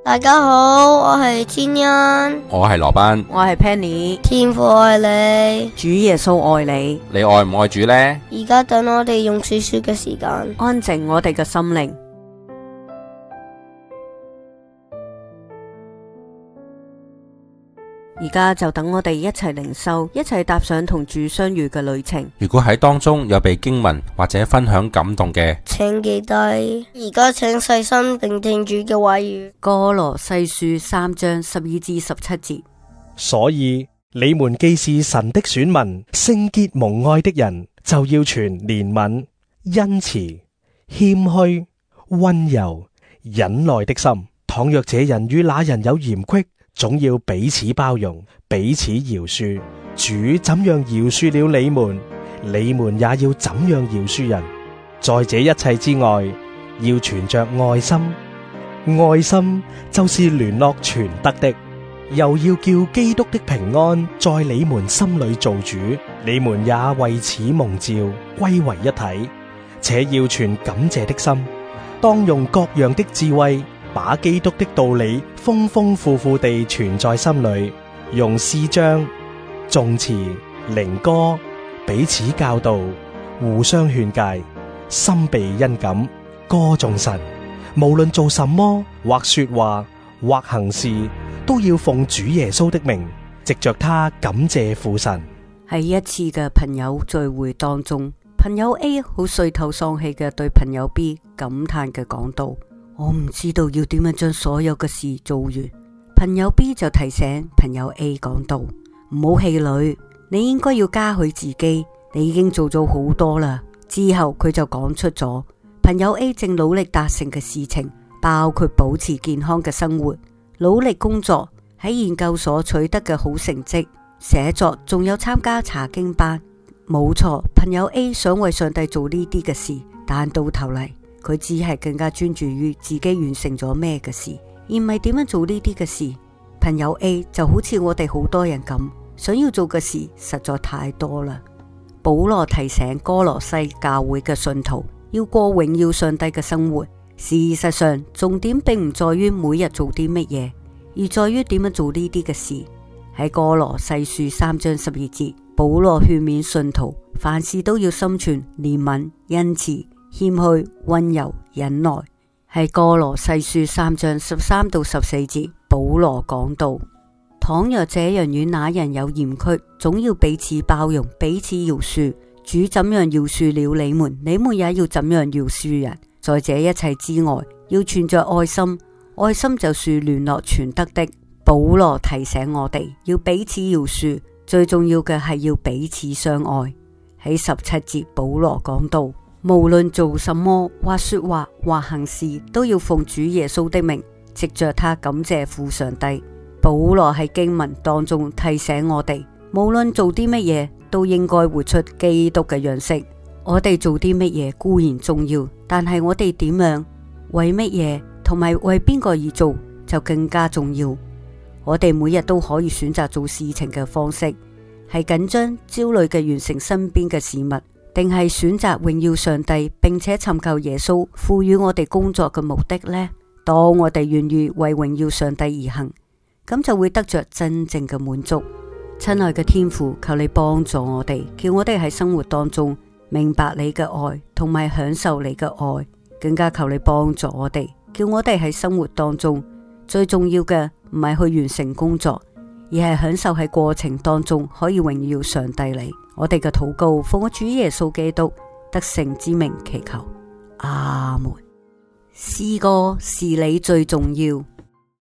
大家好，我係天恩，我係羅班，我係 Penny。天父愛你，主耶穌愛你。你愛唔愛主呢？而家等我哋用說書嘅時間，安靜我哋嘅心靈。而家就等我哋一齊靈修，一齊踏上同主相遇嘅旅程。如果喺當中有被經文或者分享感動嘅，請記低。而家請細心聆聽主嘅話語。歌羅西書3章12至17節。所以你們既是神的選民，聖潔蒙愛的人，就要存憐憫、恩慈、謙虛、溫柔、忍耐的心。倘若這人與那人有嫌隙，總要彼此包容，彼此饒恕。主怎樣饒恕了你們，你們也要怎樣饒恕人。在這一切之外，要存着愛心。愛心就是聯絡全德的。又要叫基督的平安在你們心裏做主，你們也為此蒙召，歸為一體，且要存感謝的心。當用各樣的智慧，把基督的道理豐豐富富地存在心裏，用詩章、頌詞、靈歌彼此教導，互相勸誡，心被恩感，歌頌神。無論做什麼，或說話，或行事，都要奉主耶穌的名，藉着他感謝父神。喺一次嘅朋友聚會當中，朋友 A 好垂頭喪氣嘅對朋友 B 感嘆嘅講道：我唔知道要點樣將所有嘅事做完。朋友 B 就提醒朋友 A 講道：唔好氣餒，你應該要嘉許自己，你已經做咗好多啦。之後佢就講出咗朋友 A 正努力達成嘅事情，包括保持健康嘅生活、努力工作、喺研究所取得嘅好成績、寫作，仲有參加查經班。冇錯，朋友 A 想為上帝做呢啲嘅事，但到頭嚟佢只係更加專注於自己完成咗咩嘅事，而唔係點樣做呢啲嘅事。朋友 A 就好似我哋好多人咁，想要做嘅事實在太多啦。保羅提醒歌羅西教會嘅信徒要過榮耀上帝嘅生活。事實上，重點並唔在於每日做啲乜嘢，而在於點樣做呢啲嘅事。喺歌羅西書3章12節，保羅勸勉信徒，凡事都要心存憐憫、恩慈、謙虛、溫柔、忍耐。喺歌羅西書3章13到14節，保羅講道：倘若這人與那人有嫌隙，總要彼此包容，彼此饒恕。主怎樣饒恕了你們，你們也要怎樣饒恕人。在這一切之外，要存着愛心，愛心就是聯絡全德的。保羅提醒我哋要彼此饒恕，最重要嘅係要彼此相愛。喺17節，保羅講到：無論做什麼，或說話，或行事，都要奉主耶穌的名，藉着他感謝父上帝。保羅喺經文當中提醒我哋，無論做啲乜嘢，都應該活出基督嘅樣式。我哋做啲乜嘢固然重要，但係我哋點樣、為乜嘢同埋為邊個而做就更加重要。我哋每日都可以選擇做事情嘅方式，係緊張焦慮嘅完成身邊嘅事物，定係選擇榮耀上帝並且尋求耶穌賦予我哋工作嘅目的呢？當我哋願意為榮耀上帝而行，咁就會得着真正嘅滿足。親愛嘅天父，求你幫助我哋，叫我哋喺生活當中明白你嘅愛，同埋享受你嘅愛。更加求你幫助我哋，叫我哋喺生活當中最重要嘅唔係去完成工作，而係享受喺過程當中可以榮耀上帝你。我哋嘅禱告奉我主耶穌基督得勝之名祈求，阿門。詩歌是你最重要。